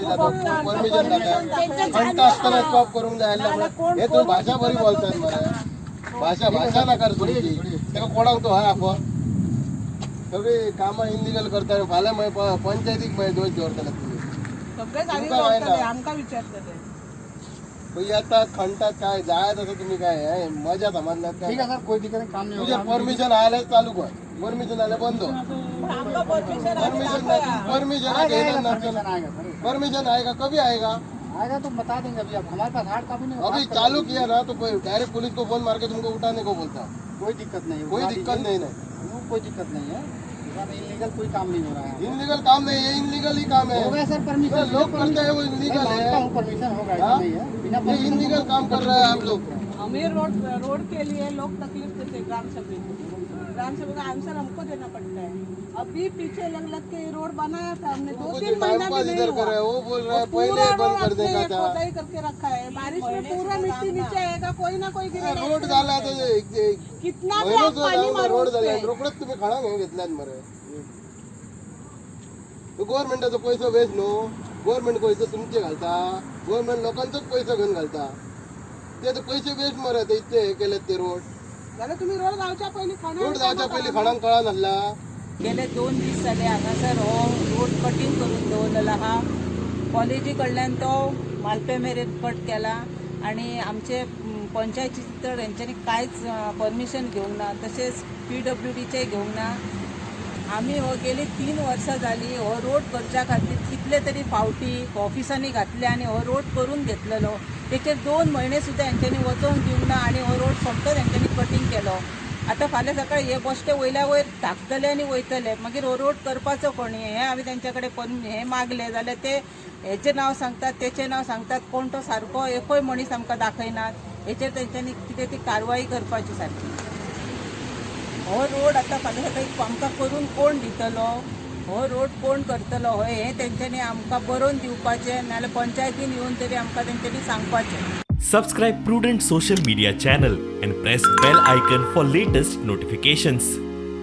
Permission घंटा असताना stop करून जायला हे तुम्ही भाषा बरी बोलताय मला भाषा नका तुमची तेव्हा कोणाक तो हा आपण सगळी कामं इनलिगल करता फाल्यां पंचायतीक दोष दवरतले तुम्ही आमका विचारतले येतात खंडतात काय जाय तसं तुम्ही काय मजा समजणार ठीक आहे सर कोई दिक्कत नहीं काम नहीं तुझे परमिशन आले चालू कर परमिशन आले बंद परमिशन आएगा कभी आएगा आएगा तो बता देंगे अभी अब हमारे पास हार्ड कॉपी नहीं अभी चालू किया ना तो डायरेक्ट पुलिस को फोन मार के तुमको उठाने को बोलता कोई दिक्कत नहीं कोई दिक्कत नहीं है कोई दिक्कत नहीं है इलीगल कोई काम नहीं हो रहा है इनलीगल काम नहीं है इनलीगल ही काम है हो गया सर परमिशन लोग करते हैं वो इनलीगल है परमिशन होगा ऐसा नहीं है बिना ये इनलीगल काम कर रहे हैं आप लोग अमीर रोड के लिए लोग तकलीफ देते ग्राम सभा का आंसर हमको देना पड़ता है अभी पीछे लग के रोड बनाया था हमने 2-3 महीना भी नहीं हुआ वो बोल रहे हैं पहले बंद कर देगा था खोदाई करके रखा है बारिश में पूरा मिट्टी नीचे आएगा कोई ना कोई गिरेगा रोड झाला तो कितना भी आप पानी मारो रोड झाला रोकडच तुम्ही खाणा घेऊन घेतल्यात मरे गव्हर्नमेंटाचो पैसो वेस्ट न्हू गव्हर्नमेंट पैसे तुमचे घालता गव्हर्नमेंट लोकांचोच पैसो घेऊन घालता ते पैसे वेस्ट मरे ते इतके हे केलेत ते रोड जाल्यार तुम्ही रोड जावच्या पयलीं खाणांक कळा नासला गेले 2 दीस जाले हांगासर हो रोड कटींग करून दवरलेलो आहा कॉलेजी कडल्यान तो मालपे मेरेन कट केला आणि आमचे पंचायतीचे तर हेंच्यांनी कांयच परमिशन घेवंक ना तशेंच PWDचे घेवंक ना आमी हो गेली 3 वर्सां जाली हो रोड करच्या खातीर कितले तरी फावटी ऑफिसांनी घातले आणि हो रोड करून घेतलेलो तेचेर 2 म्हयने सुद्दां हेंच्यांनी वचोवंक दिवंक ना आणि हो रोड सोमतोच हेंच्यांनी कटींग केलो आतां फाल्यां सकाळी हे बश्टे वयल्या वयर धाकतले आनी वयतले मागीर हो रोड करपाचो कोणी हे हांवें तेंच्या कडेन हे मागले जाल्यार ते हेचें नांव सांगतात तेचें नांव सांगतात कोण तो सारको एकूय मनीस आमकां दाखयनात हेचेर तेंच्यांनी कितें ती कारवाई करपाची सारकी हो रोड आतां फाल्यां सकाळी आमकां करून कोण दितलो हो रोड कोण करतलो हे तेंच्यांनी आमकां बरोवन दिवपाचें नाजाल्यार पंचायतीन येवन तरी आमकां तेंच्यांनी सांगपाचें. Subscribe Prudent social media channel and press bell icon for latest notifications.